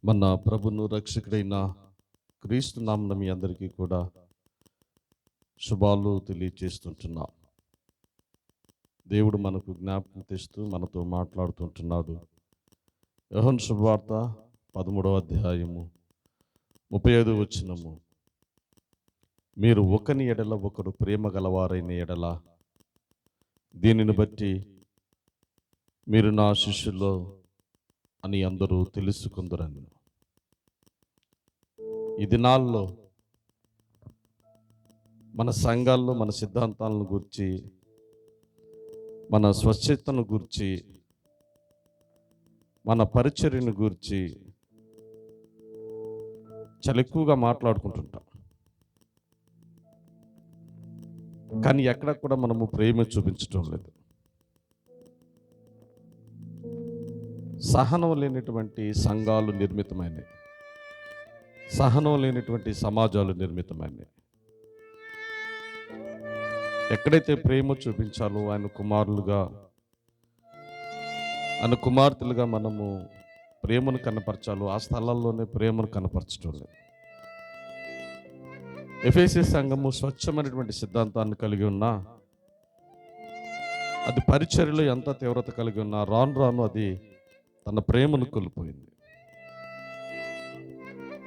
మన ప్రభును రక్షకుడైన క్రీస్తు నామమున మీ అందరికీ కూడా శుభాలు తెలియజేస్తుంటున్నా. దేవుడు మనకు జ్ఞాపకం తెస్తూ మనతో మాట్లాడుతుంటున్నాడు. యోహాను శుభవార్త 13వ అధ్యాయము 35వ వచనము. మీరు ఒకని ఎడల ఒకరు ప్రేమ గలవారైన ఎడల దీనిని బట్టి మీరు నా శిష్యుల్లో అని అందరూ తెలుసుకుందరని. ఈ దినాల్లో మన సంఘాల్లో మన సిద్ధాంతాలను గురించి, మన స్వచ్ఛతను గురించి, మన పరిచర్యను గురించి చాలా ఎక్కువగా మాట్లాడుకుంటుంటాం. కానీ ఎక్కడ కూడా మనము ప్రేమ చూపించటం లేదు. సహనం లేనటువంటి సంఘాలు నిర్మితమైనవి, సహనం లేనటువంటి సమాజాలు నిర్మితమైనవి. ఎక్కడైతే ప్రేమ చూపించాలో ఆయన కుమారులుగా, ఆయన కుమార్తెలుగా మనము ప్రేమను కనపరచాలో ఆ స్థలాల్లోనే ప్రేమను కనపరచడం లేదు. ఎఫెసీ సంఘము స్వచ్ఛమైనటువంటి సిద్ధాంతాన్ని కలిగి ఉన్నా, అది పరిచర్యలో ఎంత తీవ్రత కలిగి ఉన్నా రాను రాను అది తన ప్రేమను కోల్పోయింది.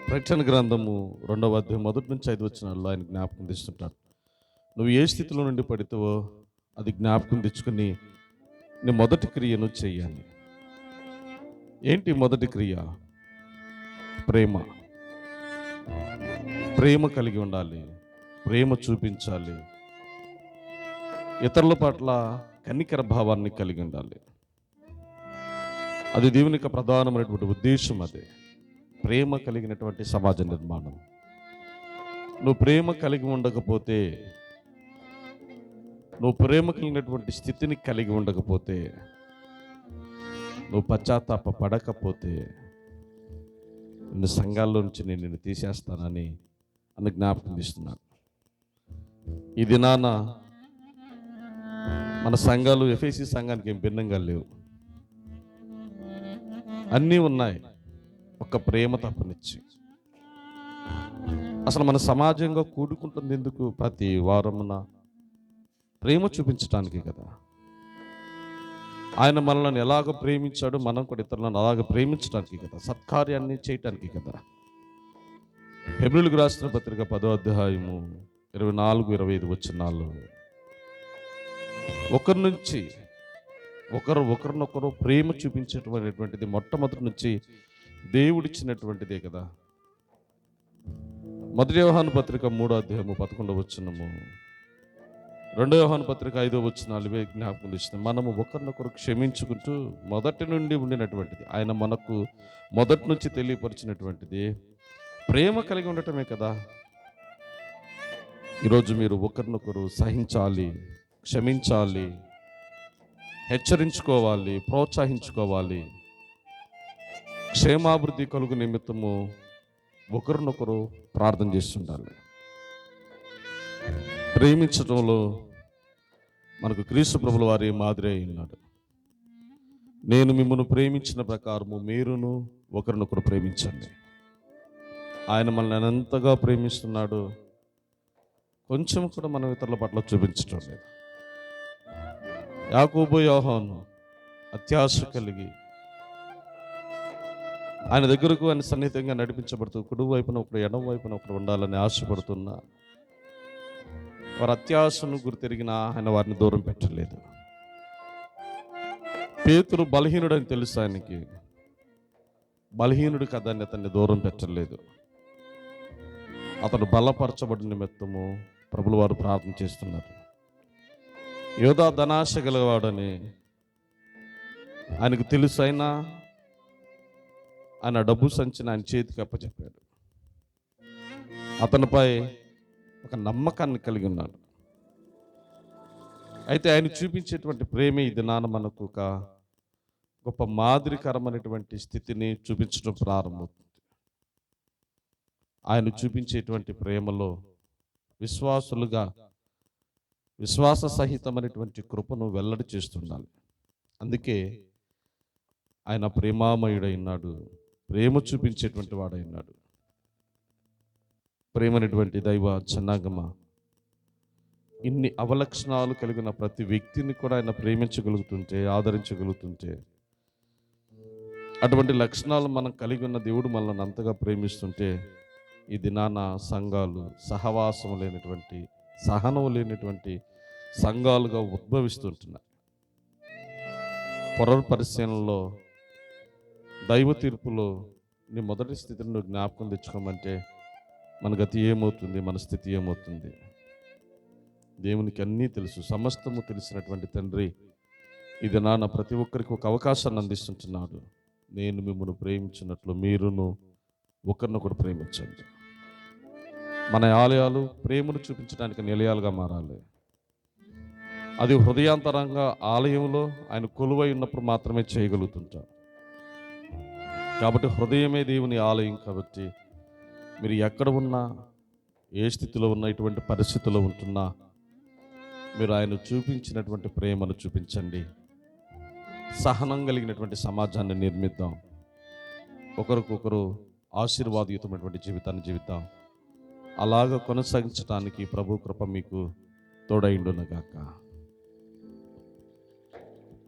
ప్రకటన గ్రంథము 2వ అధ్యాయం 1 నుంచి 5 వచనాల్లో ఆయన జ్ఞాపకం తెస్తుంటాడు. నువ్వు ఏ స్థితిలో నుండి పడితేవో అది జ్ఞాపకం తెచ్చుకుని నీ మొదటి క్రియను చెయ్యాలి. ఏంటి మొదటి క్రియ? ప్రేమ. ప్రేమ కలిగి ఉండాలి, ప్రేమ చూపించాలి, ఇతరుల పట్ల కనికర భావాన్ని కలిగి ఉండాలి. అది దేవుని యొక్క ప్రధానమైనటువంటి ఉద్దేశం. అదే ప్రేమ కలిగినటువంటి సమాజ నిర్మాణం. నువ్వు ప్రేమ కలిగి ఉండకపోతే, నువ్వు ప్రేమ కలిగినటువంటి స్థితిని కలిగి ఉండకపోతే, నువ్వు పశ్చాత్తాప పడకపోతే నిన్ను సంఘాల్లో నుంచి నేను నిన్ను తీసేస్తానని అన్న జ్ఞాపకం ఇస్తున్నాను. ఈ దినాన మన సంఘాలు ఎఫెసీ సంఘానికి ఏం భిన్నంగా లేవు. అన్నీ ఉన్నాయి, ఒక ప్రేమ తప్పనిచ్చి. అసలు మన సమాజంగా కూడుకుంటుంది ఎందుకు? ప్రతి వారమున ప్రేమ చూపించడానికి కదా. ఆయన మనల్ని ఎలాగ ప్రేమించాడు, మనం కూడా ఇతరులను అలాగ ప్రేమించడానికి కదా, సత్కార్యాన్ని చేయటానికి కదా. హెబ్రీయులకు రాసిన పత్రిక 10వ అధ్యాయము 24-25 వచనాల్లో ఒకరి నుంచి ఒకరినొకరు ప్రేమ చూపించేటువంటిది మొట్టమొదటి నుంచి దేవుడిచ్చినటువంటిదే కదా. 1 యోహాను పత్రిక 3వ అధ్యాయము 11వ వచనము, 2 యోహాను పత్రిక 5వ వచనాలు ఇవే జ్ఞాపకం ఇచ్చినాయి. మనము ఒకరినొకరు క్షమించుకుంటూ మొదటి నుండి ఉండినటువంటిది, ఆయన మనకు మొదటి నుంచి తెలియపరిచినటువంటిది ప్రేమ కలిగి ఉండటమే కదా. ఈరోజు మీరు ఒకరినొకరు సహించాలి, క్షమించాలి, హెచ్చరించుకోవాలి, ప్రోత్సహించుకోవాలి. క్షేమాభివృద్ధి కలుగు నిమిత్తము ఒకరినొకరు ప్రార్థన చేస్తుండాలి. ప్రేమించడంలో మనకు క్రీస్తు ప్రభుల వారి మాదిరి అయి ఉన్నాడు. నేను మిమ్మల్ని ప్రేమించిన ప్రకారము మీరును ఒకరినొకరు ప్రేమించండి. ఆయన మనల్ని ఎంతగా ప్రేమిస్తున్నాడు, కొంచెం కూడా మనం ఇతరుల పట్ల చూపించడం లేదు. యాకోబు యోహాను అత్యాశ కలిగి ఆయన దగ్గరకు ఆయన సన్నిహితంగా నడిపించబడుతూ కుడి వైపున ఒకడు ఎడమ వైపున ఒకడు ఉండాలని ఆశపడుతున్నా వారి అత్యాశను గుర్తెరిగినా ఆయన వారిని దూరం పెట్టలేదు. పేతురు బలహీనుడని తెలుసు ఆయనకి, బలహీనుడు కదా అని అతన్ని దూరం పెట్టలేదు. అతను బలపరచబడిన నిమిత్తము ప్రభుల వారు ప్రార్థన చేస్తున్నారు. యోధా ధనాశ గలవాడని ఆయనకు తెలుసు, అయినా ఆయన డబ్బు సంచిని ఆయన చేతికి అప్పచెప్పాడు. అతనిపై ఒక నమ్మకాన్ని కలిగి ఉన్నాడు. అయితే ఆయన చూపించేటువంటి ప్రేమ ఈ దినాన మనకు ఒక గొప్ప మాదిరికరమైనటువంటి స్థితిని చూపించడం ప్రారంభమవుతుంది. ఆయన చూపించేటువంటి ప్రేమలో విశ్వాసులుగా విశ్వాస సహితమైనటువంటి కృపను వెల్లడి చేస్తుండాలి. అందుకే ఆయన ప్రేమామయుడైనాడు, ప్రేమ చూపించేటువంటి వాడై ఉన్నాడు. ప్రేమనేటువంటి దైవ జనాంగమ, ఇన్ని అవలక్షణాలు కలిగిన ప్రతి వ్యక్తిని కూడా ఆయన ప్రేమించగలుగుతుంటే, ఆదరించగలుగుతుంటే, అటువంటి లక్షణాలు మనం కలిగి ఉన్న దేవుడు మనల్ని అంతగా ప్రేమిస్తుంటే, ఈ దినాన సంఘాలు సహవాసం లేనటువంటి, సహనం లేనటువంటి సంఘాలుగా ఉద్భవిస్తుంటున్నాయి. పొరల పరిశీలనలో, దైవ తీర్పులో నీ మొదటి స్థితిని నువ్వు జ్ఞాపకం తెచ్చుకోమంటే మన గతి ఏమవుతుంది, మన స్థితి ఏమవుతుంది? దేవునికి అన్నీ తెలుసు. సమస్తము తెలిసినటువంటి తండ్రి ఇది నాన్న ప్రతి ఒక్కరికి ఒక అవకాశాన్ని అందిస్తుంటున్నాడు. నేను మిమ్మల్ని ప్రేమించినట్లు మీరును ఒకరినొకరు ప్రేమించండి. మన ఆలయాలు ప్రేమను చూపించడానికి నిలయాలుగా మారాలి. అది హృదయాంతరంగా ఆలయంలో ఆయన కొలువై ఉన్నప్పుడు మాత్రమే చేయగలుగుతుంటాం. కాబట్టి హృదయమే దేవుని ఆలయం. కాబట్టి మీరు ఎక్కడ ఉన్నా, ఏ స్థితిలో ఉన్నా, ఎటువంటి పరిస్థితుల్లో ఉంటున్నా, మీరు ఆయన చూపించినటువంటి ప్రేమను చూపించండి. సహనం కలిగినటువంటి సమాజాన్ని నిర్మిద్దాం. ఒకరికొకరు ఆశీర్వాదయుతమైనటువంటి జీవితాన్ని జీవిద్దాం. అలాగ కొనసాగించడానికి ప్రభు కృప మీకు తోడైండునుగాక.